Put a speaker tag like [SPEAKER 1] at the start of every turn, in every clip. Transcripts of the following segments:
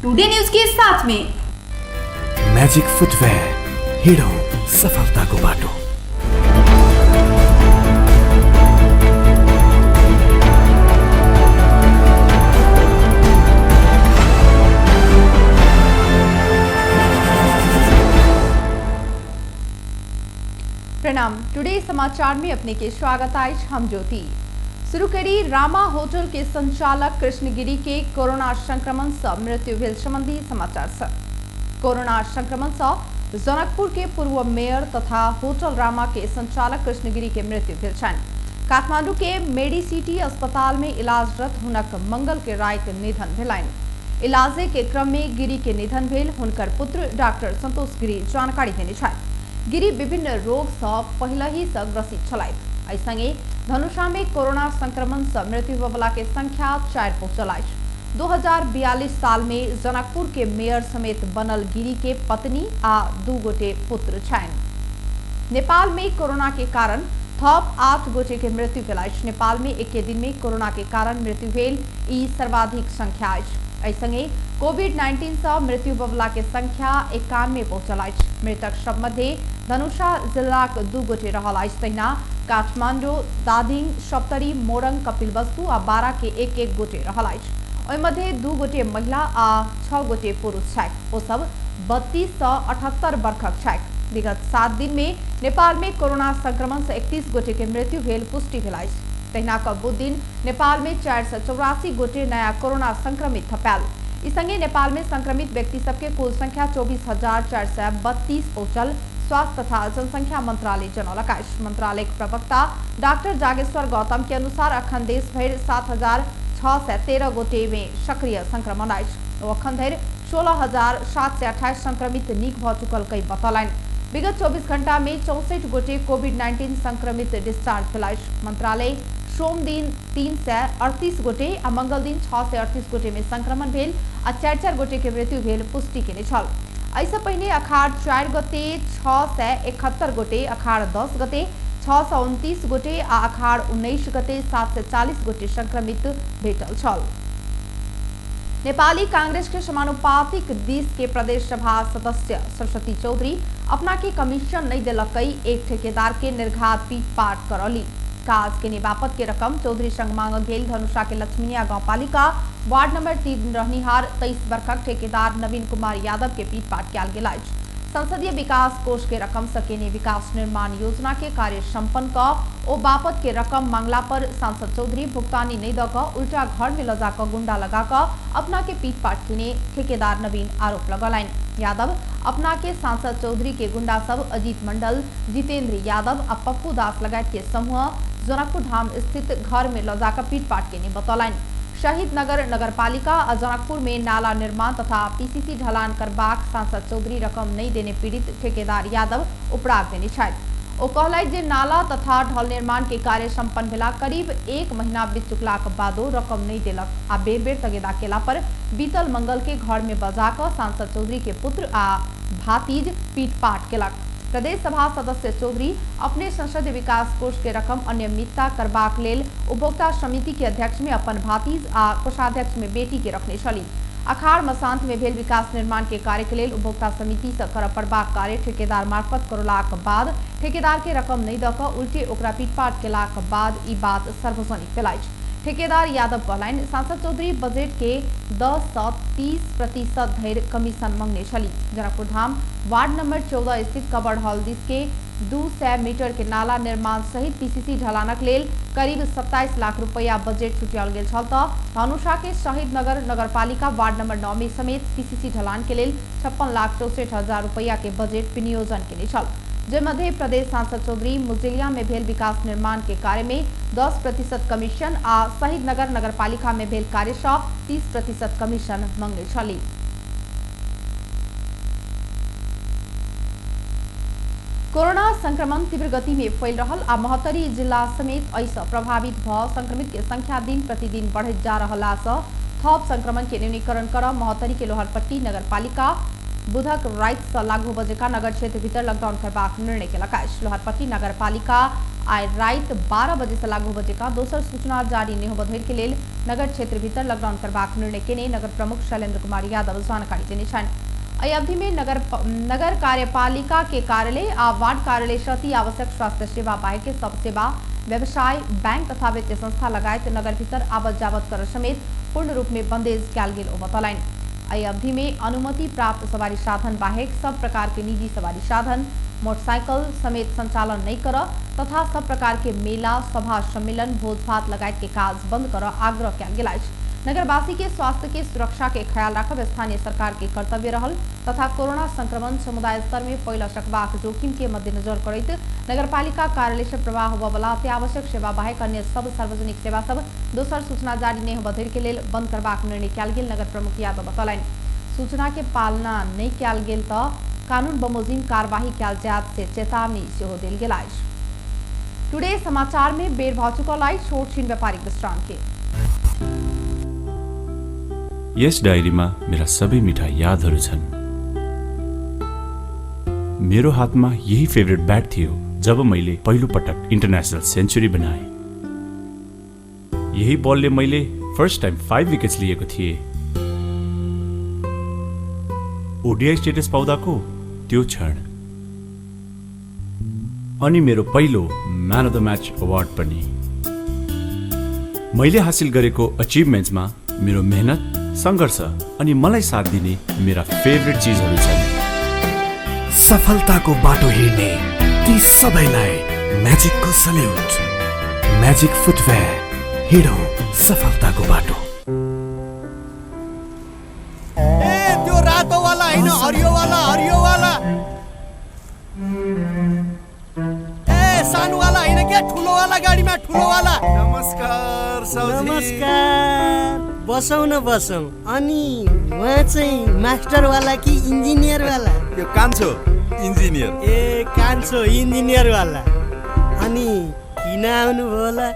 [SPEAKER 1] Today news के साथ में
[SPEAKER 2] मैजिक फुटवेयर हिडो सफलताको बाटो।
[SPEAKER 3] प्रणाम। टुडे समाचार में अपने के स्वागत है। हम ज्योति। शुरू करी रामा होटल के संचालक कृष्णगिरी के कोरोना संक्रमण से मृत्यु भेल संबंधी समाचार से। कोरोना संक्रमण से जनकपुर के पूर्व मेयर तथा होटल रामा के संचालक कृष्णगिरी के मृत्यु भेल छन्। काठमांडू के मेडिसिटी अस्पताल में इलाजरत हुनक मंगल के रात निधन भेलैन। इलाजे के क्रम में गिरी के निधन भेल हुनकर पुत्र डॉक्टर संतोष गिरी जानकारी देने छथि। गिरी विभिन्न रोग से पहले ही से ग्रसित छलैथ। ऐसंगे धनुषा में कोरोना संक्रमण से मृत्यु होबला के संख्या 4 पहुंचल अछि। 2042 साल में जनकपुर के मेयर समेत बनल गिरी के पत्नी आ 2 गोटे पुत्र छनि। नेपाल में कोरोना के कारण थप 8 गोटे के मृत्यु भेल अछि। नेपाल में एक दिन में कोरोना के कारण मृत्यु भेल ई सर्वाधिक संख्या अछि। ऐसंगे कोविड-19 से मृत्यु होबला के संख्या 91 पहुंचल अछि। मृतक सब मध्य धनुषा जिलाक 2 गोटे रहल अछि। तहिना काठमांडू, दादिङ, सप्तरी, मोरङ, कपिलवस्तु आ बारा के 1-1 गोटे रहल अछि। ओहि मध्य 2 गोटे महिला आ 6 गोटे पुरुष छथि। ओ सब 32 से 78 वर्षक छथि। विगत 7 दिन में नेपाल में कोरोना संक्रमण से 31 गोटे के मृत्यु भेल पुष्टि भेल अछि। तहिना बुध दिन नेपाल में 484 गोटे नया कोरोना संक्रमित थपायल। ई संगे नेपाल में संक्रमित व्यक्ति सबके कुल संख्या 24,432 पहुंचल। स्वास्थ्य तथा जनसंख्या मंत्रालय जनौलक अछि। मंत्रालय के प्रवक्ता डॉक्टर जागेश्वर गौतम के अनुसार अखन देश भर 7,613 गोटे में सक्रिय संक्रमण अछि। अखन धरि 16,728 संक्रमित नीक भ चुकल कई बतौलनि। विगत 24 घंटा में 64 गोटे कोविड-19 संक्रमित डिस्चार्ज भेल अछि। मंत्रालय सोम दिन 338 गोटे आ मंगल दिन 638 गोटे में संक्रमण भेल आ 4-4 गोटे के मृत्यु भेल पुष्टि केने छल। ऐसे पहले अखाड़ 4 गते 671 गोटे, अखाड़ 10 गते 629 गोटे आ अखाड़ 19 गते 740 गोटे संक्रमित भेटल छल। नेपाली कांग्रेस के समानुपातिक दिश के प्रदेश सभा सदस्य सरस्वती चौधरी अपना के कमीशन नहीं दिलकई एक ठेकेदार के निर्घात पीट-पाट करौली। काज के निबापत के रकम चौधरी संग मांगल गेल। धनुषा के लक्ष्मीनिया गांव पालिका वार्ड नंबर 3 रहनिहार 23 वर्षक ठेकेदार नवीन कुमार यादव के पीट-पाट कयल गेल अछि। संसदीय विकास कोष के रकम सकेने विकास निर्माण योजना के कार्य संपन्न क ओ बापत के रकम मांगला पर सांसद चौधरी भुगतानी नहीं द क उल्टा घर में लजा क गुंडा लगा क अपना के पीट-पाट केने ठेकेदार नवीन आरोप लगौलैन। यादव अपना के सांसद चौधरी के गुंडा सब अजीत मंडल, जितेंद्र यादव आ पप्पू दास लगायत के समूह जनकपुर धाम स्थित घर में लजाकर पीट-पाट केने बतौलैन। शहीद नगर नगरपालिका आ जनकपुर में नाला निर्माण तथा पीसीसी ढलान करबाक सांसद चौधरी रकम नहीं देने पीड़ित ठेकेदार यादव उपराग देने छथि। ओ कहलथि जे नाला तथा ढल निर्माण के कार्य संपन्न भेला करीब 1 महीना बीत चुकलाक बादो रकम नहीं देलक आ बेर बेर तगेदा केला पर बीतल मंगल के घर में बजाकर सांसद चौधरी के पुत्र आ भातीज पीट-पाट केलक। प्रदेश सभा सदस्य चौधरी अपने संसदीय विकास कोष के रकम अनियमितता करबाक लेल उपभोक्ता समिति के अध्यक्ष में अपन भातीज आ कोषाध्यक्ष में बेटी के रखने छली। अखाड़ मसांत में भेल विकास निर्माण के कार्य के लेल उपभोक्ता समिति से कर पड़बाक कार्य ठेकेदार मार्फत करलाक बाद ठेकेदार के रकम नहीं द क उल्टे ओकरा पीट-पाट केलाक बाद ई बात सार्वजनिक भेल अछि। ठेकेदार यादव कहलनि सांसद चौधरी बजट के 10 से 30% धरि कमीशन मांगने छली। जनकपुर धाम वार्ड नंबर 14 स्थित कबड़ हॉल दिस के 200 मीटर के नाला निर्माण सहित पीसीसी ढलानक लेल करीब 27 लाख रुपया बजट छुटियाल गेल छल त धनुषा के शहीद नगर नगरपालिका वार्ड नंबर 9 में समेत पीसीसी ढलान के लेल 56,64,000 रुपया के बजट विनियोजन केने छल। जे मध्य प्रदेश सांसद चौधरी मुजिलिया में भेल विकास निर्माण के कार्य में 10% कमीशन आ शहीद नगर नगरपालिका में भेल कार्य से 30% कमीशन मांगने छली। कोरोना संक्रमण तीव्र गति में फैल रहल आ महोत्तरी जिला समेत ऐसा प्रभावित भ संक्रमित के संख्या दिन प्रतिदिन बढ़त जा रहला से थप संक्रमण के न्यूनीकरण कर महोत्तरी के लोहरपट्टी नगरपालिका बुधक रात से लागू बजेका नगर क्षेत्र भीतर लॉकडाउन करबाक निर्णय केलक अछि। लोहरपट्टी नगरपालिका आइ रात 12 बजे से लागू बजेका दोसर सूचना जारी नहीं होबा धरि के लेल नगर क्षेत्र भीतर लॉकडाउन करबाक निर्णय केने नगर प्रमुख शैलेंद्र कुमार यादव जानकारी देने छन्। एहि अवधि में नगर कार्यपालिका के कार्यालय आ वार्ड कार्यालय सती आवश्यक स्वास्थ्य सेवा बाहेक सब सेवा व्यवसाय बैंक तथा वित्तीय संस्था लगायत नगर भीतर आवत जावत कर समेत पूर्ण रूप में बंदेज कयल गेल ओ बतौलनि। एहि अवधि में अनुमति प्राप्त सवारी साधन बाहेक सब प्रकार के निजी सवारी साधन मोटरसाइकिल समेत संचालन नहीं कर तथा सब प्रकार के मेला सभा सम्मेलन भोज भात लगायत के काज बंद कर आग्रह कयल गेल अछि। नगरवासी के स्वास्थ्य के सुरक्षा के ख्याल राखब स्थानीय सरकार के कर्तव्य रहल तथा कोरोना संक्रमण समुदाय स्तर में फैल सकबाक जोखिम के मद्देनजर करैत नगरपालिका कार्यालय से प्रवाह होबय वाला अत्यावश्यक सेवा बाहेक अन्य सब सार्वजनिक सेवा सब दोसर सूचना जारी नहीं होबय धरि के लेल बंद करबाक निर्णय कयल गेल नगर प्रमुख यादव बतौलनि। सूचना के पालना नहीं कयल गेल तऽ कानून बमोजिम कार्यवाही कयल जायत से चेतावनी सेहो देल गेल अछि। टुडे समाचार में बेर भऽ चुकल अछि छोट छीन व्यापारिक विश्राम के।
[SPEAKER 2] यस डायरीमा मेरा सबै मिठा यादहरू छन्। मेरो हातमा यही फेभरेट ब्याट थियो जब मैले पहिलो पटक इन्टरनेशनल सेन्चुरी बनाए। यही बलले मैले फर्स्ट टाइम 5 विकेट्स लिएको थिएँ। ओडीआई स्टेटस पाउँदाको त्यो क्षण अनि मेरो पहिलो man of the match award पनि। मैले हासिल गरेको अचिभमेन्ट्समा मेरो मेहनत संघर्ष अनि मलाई साथ दिने मेरा फेभरेट चीजहरू छन्।
[SPEAKER 1] सफलताको बाटो हिँड्ने ती सबैलाई म्याजिकको सल्युट। म्याजिक फुटवेयर, हिँडौँ सफलताको बाटो।
[SPEAKER 4] ए त्यो रातो वाला हैन, हरियो वाला, हरियो वाला। ए सानो वाला हैन के, ठुलो वाला गाडीमा ठुलो वाला।
[SPEAKER 5] नमस्कार साउजी।
[SPEAKER 4] नमस्कार। बसौँ न बसौँ। अनि उहाँ चाहिँ मास्टर वाला कि इन्जिनियर वाला?
[SPEAKER 5] यो कान्छो इन्जिनियर।
[SPEAKER 4] ए कान्छो इन्जिनियर वाला। अनि किन आउनु भयो होला?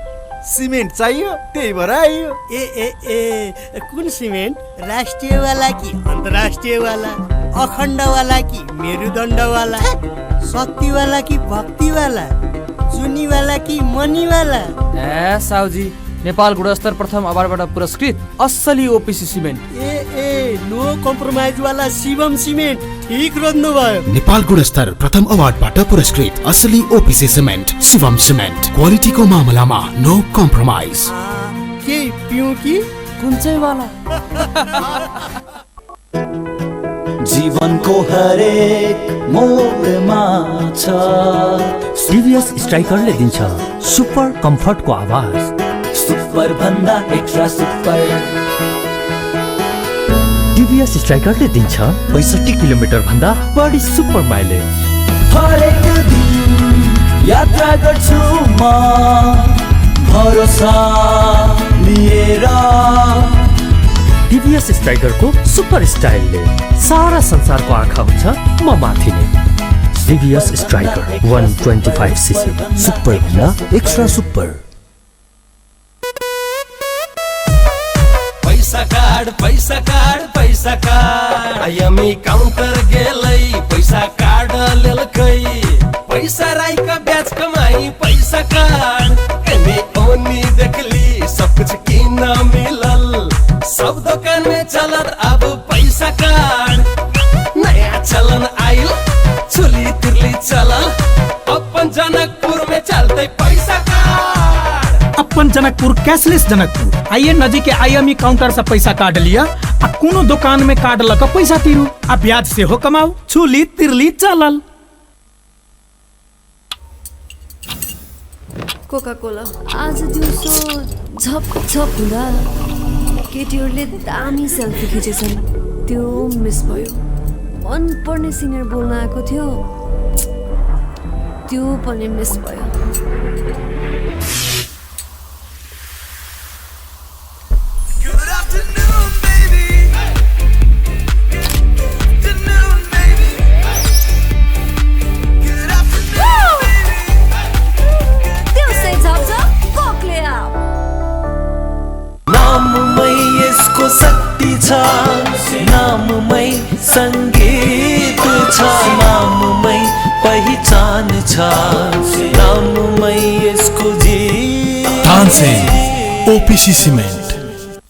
[SPEAKER 5] सिमेन्ट चाहियो त्यही भएर आइयो।
[SPEAKER 4] ए ए ए कुन सिमेन्ट? राष्ट्रिय वाला कि अन्तर्राष्ट्रिय वाला? अखण्ड वाला कि मेरुदण्ड वाला? शक्ति वाला कि भक्ति वाला? जुनी वाला कि मनी वाला?
[SPEAKER 6] ए साउजी, नेपाल गुणस्तर प्रथम अवार्डबाट पुरस्कृत असली ओपीसी सिमेन्ट।
[SPEAKER 4] ए ए नो कम्प्रोमाइज वाला शिवम सिमेन्ट। ठीक रोज्नु भयो।
[SPEAKER 1] नेपाल गुणस्तर प्रथम अवार्डबाट पुरस्कृत असली ओपीसी सिमेन्ट शिवम सिमेन्ट। क्वालिटीको मामलामा नो कम्प्रोमाइज।
[SPEAKER 4] के पिउँ कि
[SPEAKER 6] कुन चाहिँ वाला?
[SPEAKER 7] जीवनको हरेक मोडमा छ
[SPEAKER 8] टिभीएस स्ट्राइकरले दिन्छ सुपर कम्फर्टको आवाज।
[SPEAKER 7] सुपर भन्दा एक्स्ट्रा सुपर।
[SPEAKER 8] टिभीएस स्ट्राइकरले दिन्छ 65 किलोमिटर भन्दा बढी सुपर माइलेज।
[SPEAKER 7] हरेक दिन यात्रा गर्छु म भरोसा लिएर।
[SPEAKER 8] टिभीएस स्ट्राइकरको सुपर स्टाइलले सारा संसारको आँखा हुन्छ म माथि नै। टिभीएस स्ट्राइकर 125cc सुपर भन्दा एक्स्ट्रा सुपर।
[SPEAKER 9] पैसा कार्ड पैसा कार्ड पैसा कार्ड आइएमई काउन्टर गेलै पैसा कार्ड लेलकै। पैसा राईका ब्याज कमाई पैसा कार्ड एमे ओनी देखली सब कुछ किन मिलल। सब दुकान में चलत अब पैसा कार्ड। नया चलन आइल चुली तिरली चलल। अपन जनकपुर में चलते पैसा कार्ड।
[SPEAKER 10] अपन जनकपुर कैशलेस जनकपुर। आइए नजीक के आईएमई काउंटर से पैसा काट लिया आ कोनो दुकान में काट लक पैसा तिरू आ ब्याज से हो कमाऊ। चुली तिरली चलल।
[SPEAKER 11] कोका कोला आज दिउँसो झप झप हुँदा केटीहरूले दामी सेल्फी खिचेछन्। त्यो मिस भयो। मन पर्ने सिङ्गर बोल्न आएको थियो, त्यो पनि मिस भयो।
[SPEAKER 7] शक्ति छ नाममै संगीत छ नाममै पहिचान छ नाममै यसको जे
[SPEAKER 1] तानसेन ओपीसी सिमेन्ट।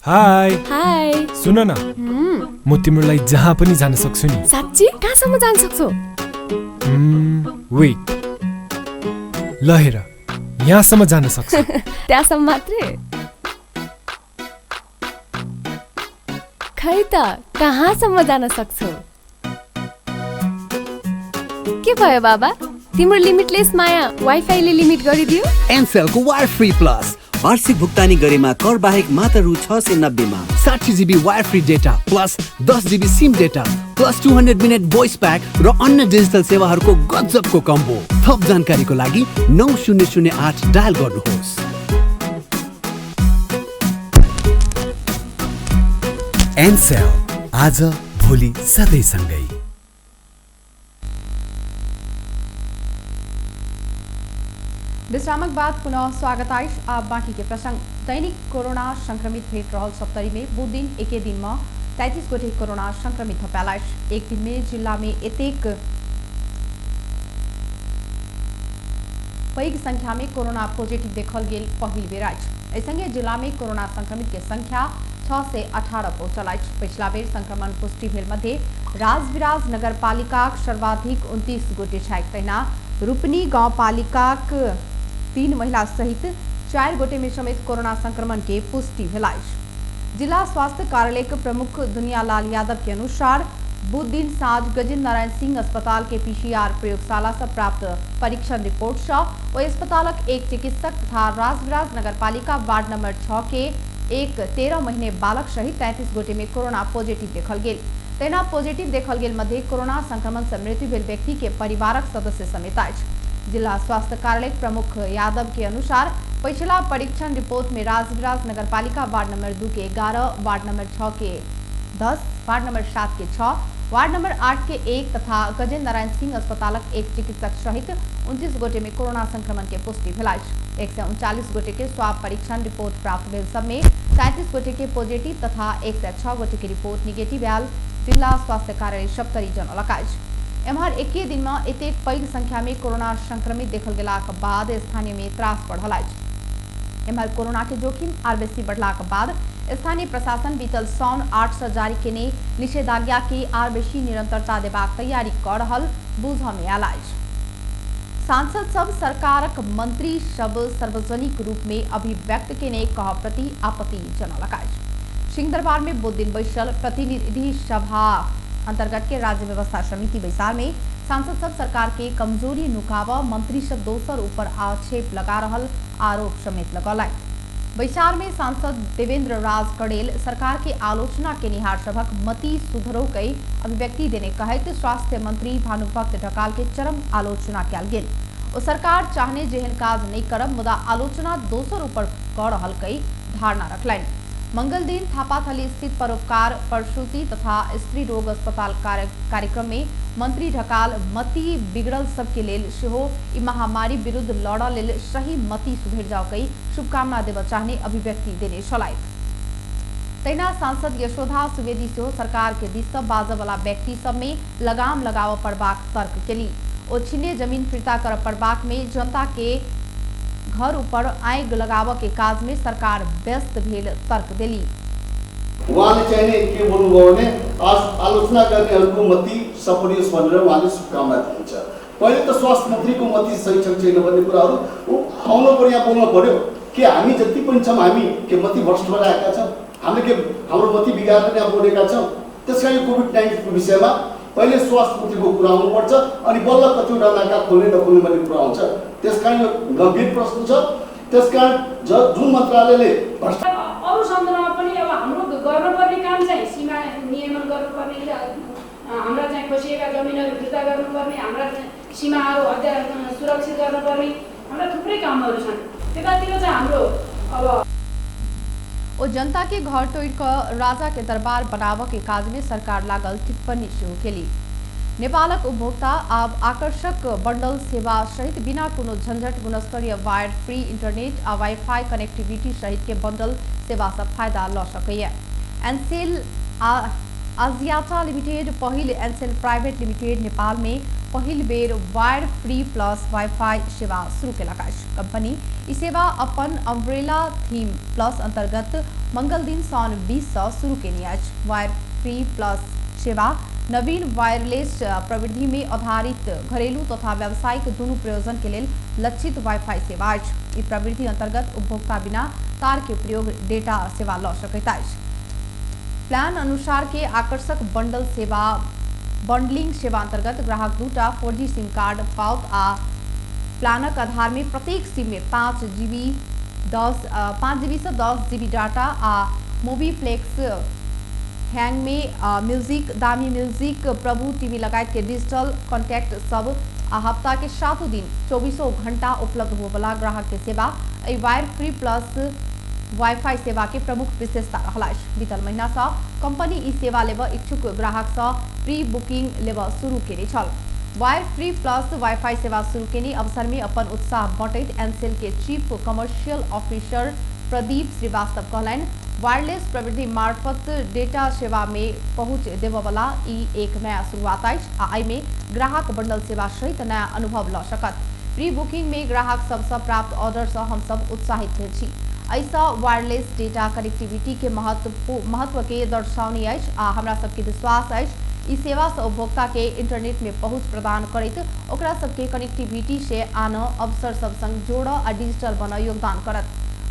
[SPEAKER 12] हाय
[SPEAKER 11] हाय
[SPEAKER 12] सुन न, म तिम्रो लागि जहाँ पनि जान सक्छु नि।
[SPEAKER 11] साच्ची कहाँसम्म जान सक्छौ?
[SPEAKER 12] वेट, ल हेर, यहाँसम्म जान सक्छु।
[SPEAKER 11] त्यहाँसम्म मात्रै? खै त कहाँसम्म जान सक्छौ? के भयो बाबा, तिम्रो लिमिटलेस माया वाइफाईले लिमिट गरिदियो?
[SPEAKER 13] एनसेलको वायर फ्री प्लस वार्षिक भुक्तानी गरेमा कर बाहेक मात्र रु 690 मा 60 GB wire free data plus 10 GB sim data plus 200 minute voice pack र अन्य डिजिटल सेवाहरूको गजबको कम्बो। थप जानकारीको लागि 9008 डायल गर्नुहोस्।
[SPEAKER 1] एनसेल, आज भोलि सधैँ सँगै।
[SPEAKER 3] विश्रामक बाद पुनः स्वागत है। अब बाकी के प्रसंग। दैनिक कोरोना संक्रमित भेट रहल सप्तरी में बुध दिन एक दिन में 33 गोटे कोरोना संक्रमित थपालाइस। एक दिन में जिला में एतेक पैघ संख्या में कोरोना पॉजिटिव देखल गेल पहिल बेर अछि। ऐसंगे जिला में कोरोना संक्रमित के संख्या 6 से 18 पहुंचल अछि। पिछला बेर संक्रमण पुष्टि भेल मध्य राजविराज नगरपालिका सर्वाधिक 29 गोटे छाक। तहिना रूपनी गाउँपालिकाक 3 महिला सहित 4 गोटे में समेत कोरोना संक्रमण के पुष्टि भेल अछि। जिला स्वास्थ्य कार्यालय के प्रमुख दुनियालाल यादव के अनुसार बुध दिन साँझ गजेन्द्र नारायण सिंह अस्पताल के पीसीआर प्रयोगशाला से प्राप्त परीक्षण रिपोर्ट से ओहि अस्पतालक एक चिकित्सक तथा राजविराज नगरपालिका वार्ड नंबर 6 के एक 13 महीने बालक सहित 33 गोटे में कोरोना पॉजिटिव देखल गेल। तहिना पॉजिटिव देखल गेल मध्य कोरोना संक्रमण से मृत्यु भेल व्यक्ति के परिवारक सदस्य समेत अछि। जिला स्वास्थ्य कार्यालय प्रमुख यादव के अनुसार पिछला परीक्षण रिपोर्ट में राजविराज नगरपालिका वार्ड नंबर 2 के 11, वार्ड नंबर 6 के 10, वार्ड नंबर 7 के 6, वार्ड नंबर 8 के 1 तथा गजेन्द्र नारायण सिंह अस्पतालक एक चिकित्सक सहित 29 गोटे में कोरोना संक्रमण के पुष्टि भेल अछि। 139 गोटे के स्वाब परीक्षण रिपोर्ट प्राप्त भेल सब में 37 गोटे के पॉजिटिव तथा 106 गोटे के रिपोर्ट निगेटिव आयल जिला स्वास्थ्य कार्यालय सप्तरी जनौलक अछि। एम्हर एके दिन में एतेक पैघ संख्या में कोरोना संक्रमित देखल गेलाक बाद स्थानीय में त्रास बढ़ल अछि। एम्हर कोरोना के जोखिम आर बेसी बढ़लाक बाद स्थानीय प्रशासन बीतल साउन 8 से जारी केने निषेधाज्ञा के आर बेसी निरंतरता देबाक तैयारी कर रहल बुझ में आयल अछि। सांसद सब सरकारक मंत्री सब सार्वजनिक रूप में अभिव्यक्त केने कह प्रति आपत्ति जनौलक अछि। सिंहदरबार में बुध दिन बैसल प्रतिनिधि सभा अंतर्गत के राज्य व्यवस्था समिति बैसार में सांसद सब सरकार के कमजोरी नुकाव मंत्री सब दोसर ऊपर आक्षेप लगा रहल आरोप समेत लगौलक। बैसार में सांसद देवेंद्र राज कड़ेल सरकार के आलोचना के निहार सभक मति सुधरो कई अभिव्यक्ति देने कहत स्वास्थ्य मंत्री भानुभक्त ढकाल के चरम आलोचना कयल गेल। ओ सरकार चाहने जेहन काज नहीं करब मुदा आलोचना दोसर ऊपर कर रहल कई धारणा रखलनि। मंगल दिन थापाथली स्थित परोपकार प्रसूति तथा स्त्री रोग अस्पताल कार्यक्रम में मंत्री ढकाल मति बिगड़ल सबके लेल सेहो ई महामारी विरुद्ध लड़ लेल सही मति सुधर जाओ कई शुभकामना देव चाहने अभिव्यक्ति देने छलाह। तहिना सांसद यशोधा सुवेदी सेहो सरकार के दिस बाजऽ वाला व्यक्ति सब में लगाम लगाव पड़बाक तर्क केली। ओ छिन्ने जमीन फिर्ता कर पड़बाक में जनता के घर ऊपर आग लगाव के काज में सरकार व्यस्त भेल तर्क देली।
[SPEAKER 14] उहाँले चाहिने के बोल्नुभयो भने आलोचना गर्नेहरूको मति सपोर्टियोस् भनेर उहाँले शुभकामना दिनुहुन्छ। पहिले त स्वास्थ्य मन्त्रीको मति सही छ छैन भन्ने कुराहरू आउनु पर्यो, यहाँ बोल्नु पर्यो कि हामी जति पनि छौँ हामी के मति भ्रष्ट बनाएका छौँ, हामीले के हाम्रो मति बिगारेर यहाँ बोलेका छौँ। त्यसकारण कोभिड-19 को विषयमा पहिले स्वास्थ्य मन्त्रीको कुरा आउनुपर्छ अनि बल्ल कतिवटा नाका खोल्ने नखोल्ने भन्ने कुरा आउँछ। त्यसकारण यो गम्भीर प्रश्न छ। त्यसकारण जुन मन्त्रालयले
[SPEAKER 15] अरू सन्दर्भमा पनि अब हाम्रो गर्नुपर्ने काम चाहिँ सीमा नियमन गर्नुपर्ने, हाम्रा चाहिँ खोसिएका जमिनहरू फिर्ता गर्नुपर्ने, हाम्रा सीमाहरू सुरक्षित गर्नुपर्ने, हाम्रा थुप्रै कामहरू छन्। त्यतातिर चाहिँ हाम्रो अब
[SPEAKER 3] ओ जनता के घर तोड़ कर राजा के दरबार बनाव के काज में सरकार लागल टिप्पणी शुरू केली। नेपालक उपभोक्ता अब आकर्षक बंडल सेवा सहित बिना कोनो झंझट गुणस्तरीय वायर फ्री इंटरनेट आ वाईफाई कनेक्टिविटी सहित के बंडल सेवा से फायदा ल सकैया। आजियाटा लिमिटेड पहिल एनसेल प्राइवेट लिमिटेड नेपाल में पहिल बेर वायर फ्री प्लस वाईफाई सेवा शुरू केलक अछि। कंपनी ई सेवा अपन अम्ब्रेला थीम प्लस अंतर्गत मंगल दिन सन 20 से शुरू केनी अछि। वायर फ्री प्लस सेवा नवीन वायरलेस प्रविधि में आधारित घरेलू तथा व्यावसायिक दुनू प्रयोजन के लेल लक्षित वाईफाई सेवा अछि। ई प्रविधि अंतर्गत उपभोक्ता बिना तार के प्रयोग डेटा सेवा ल सकैत अछि। प्लान अनुसार के आकर्षक बंडलिंग सेवा अंतर्गत ग्राहक 2टा 4G सिम कार्ड पाउत आ प्लानक आधार में प्रत्येक सिम में 5 GB से 10 GB डाटा आ मूवी फ्लेक्स हैंग में म्यूजिक दामी म्यूजिक प्रभु टीवी लगायत के डिजिटल कॉन्टैक्ट सब आ हफ्ता के 7 दिन 24 घंटा उपलब्ध होवला ग्राहक के सेवा वायर फ्री प्लस वाईफाई सेवा के प्रमुख विशेषता रहला। बीतल महीना से कंपनी ई सेवा लेब इच्छुक ग्राहक से प्री बुकिंग लेब शुरू केने छल। वायर फ्री प्लस वाईफाई सेवा शुरू केने अवसर में अपन उत्साह बटैत एनसेल के chief commercial officer Pradeep Srivastava कहलनि वायरलेस प्रविधि मार्फत डेटा सेवा में पहुंच देववाला ई एक नया शुरुआत अछि आ एहि में ग्राहक बंडल सेवा सहित नया अनुभव ल सकत। प्री बुकिंग में ग्राहक सबसे प्राप्त ऑर्डर से हम सब उत्साहित भेल छी। ऐसा वायरलेस डेटा कनेक्टिविटी के महत्व के दर्शाउने अछि आ हमरा सबके विश्वास अछि ई सेवा से उपभोक्ता के इंटरनेट में पहुंच प्रदान करैत ओकरा सबके कनेक्टिविटी से आन अवसर सब संग जोड़ आ डिजिटल बन योगदान करत।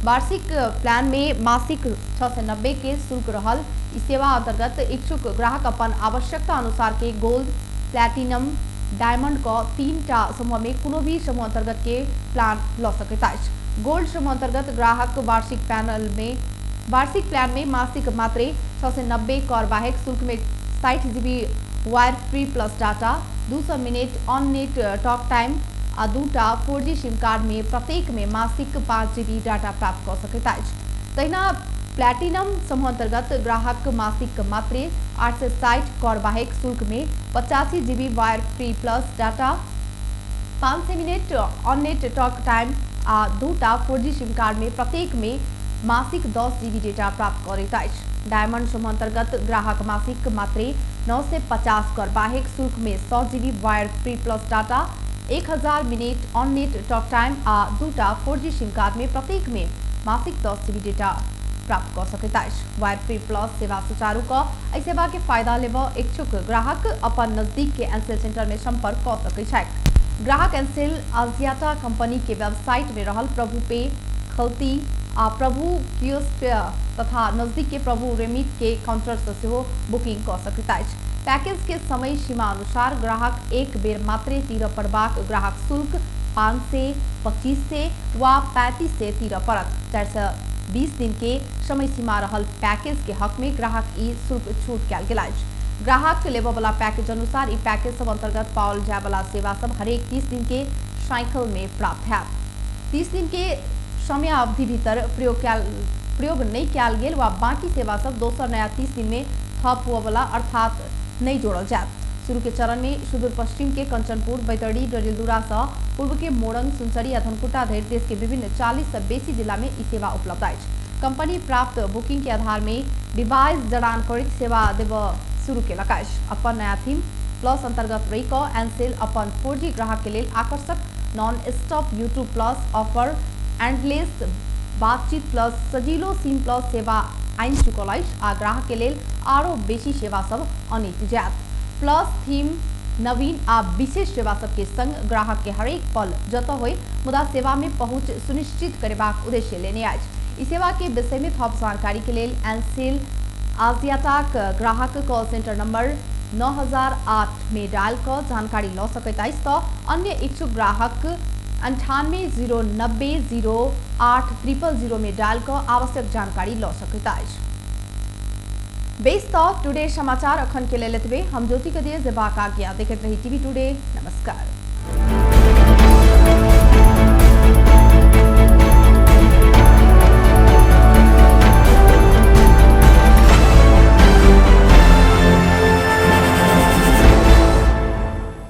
[SPEAKER 3] वार्षिक प्लान में मासिक 690 के शुल्क रहल। इस सेवा अंतर्गत इच्छुक ग्राहक अपन आवश्यकता अनुसार के गोल्ड प्लैटिनम डायमंड का 3टा समूह में कोनो भी समूह अंतर्गत के प्लान ल सकैत अछि। गोल्ड समूह अंतर्गत ग्राहक वार्षिक प्लान में मासिक मात्रे 690 कर बाहेक शुल्क में 60 GB wire free plus data 200 minute on net talk time आ 2टा 4G सिम कार्ड में प्रत्येक में मासिक 5 GB डाटा प्राप्त कर सकैत अछि। तहिना प्लैटिनम समूह अंतर्गत ग्राहक मासिक मात्रे 860 कर बाहेक शुल्क में 85 GB wire free plus data 500 minute on net talk time आ 2टा 4G सिम कार्ड में प्रत्येक में मासिक 10 GB डेटा प्राप्त करैत अछि। डायमंड समूह अंतर्गत ग्राहक मासिक मात्रे 950 कर बाहेक शुल्क में 100 GB wire free plus data 1000 minute on net talk time आ 2टा 4G सिम कार्ड में प्रत्येक में मासिक 10 GB डेटा प्राप्त कर सकैत अछि। वायर फ्री प्लस सेवा सुचारू एहि सेवा के फायदा लेब इच्छुक ग्राहक अपन नजदीक के एनसेल सेंटर में संपर्क कर सकैत छथि। ग्राहक एनसेल आजियाटा कंपनी के वेबसाइट में रहल प्रभु पे खलती आ प्रभु कियोस्क तथा नजदीक के प्रभु रेमिट के काउंटर से बुकिंग कर सकैत अछि। पैकेज के समय सीमा अनुसार ग्राहक एक बेर मात्रे तीर पड़बाक ग्राहक शुल्क 5 से 25 से वा 35 से तीर पड़त। 420 दिन के समय सीमा रहल पैकेज के हक में ग्राहक ई शुल्क छूट कयल गेल अछि। ग्राहक के लेबऽ वाला पैकेज अनुसार ई पैकेज सब अंतर्गत पाओल जाय वाला सेवा सब हरेक 30 दिन के साइकिल में प्राप्त हैत। 30 दिन के समय अवधि भीतर प्रयोग नहीं कयल गेल वा बाकी सेवा सब दोसर नया 30 दिन में थप हुआ वाला अर्थात नहीं जोड़ल जात। शुरू के चरण में सुदूर पश्चिम के कंचनपुर बैतडी डडेलधुरा से पूर्व के मोरंग सुनसरी आ धनकुटा धरि देश के विभिन्न 40 से बेसी जिला में ई सेवा उपलब्ध अछि। कंपनी प्राप्त बुकिंग के आधार में डिवाइस जड़ान करैत सेवा देब शुरू केलक अछि। अपन नया थीम प्लस अंतर्गत रही कऽ एनसेल अपन 4G ग्राहक के लेल आकर्षक non stop YouTube plus offer endless बातचीत प्लस सजीलो सिम प्लस सेवा आइन चुकल अछि आ ग्राहक के लेल आरो बेसी सेवा सब अनित जायत। प्लस थीम नवीन आ विशेष सेवा सब के संग ग्राहक के हरेक पल जत होय मुदा सेवा में पहुंच सुनिश्चित करबाक उद्देश्य लेने अछि। इस सेवा के विषय में थप जानकारी के लेल एनसेल आजियाटाक ग्राहक कॉल सेंटर नंबर 9008 में डायल कर जानकारी ल सकैत अछि तऽ अन्य इच्छुक ग्राहक 9809 008 000 में डायल कर आवश्यक जानकारी ल सकैत अछि। बेस तक टुडे समाचार अखन के लेल एतबे। हम ज्योति के दिए जेबाक आज्ञा। देखैत रही टीवी टुडे। नमस्कार।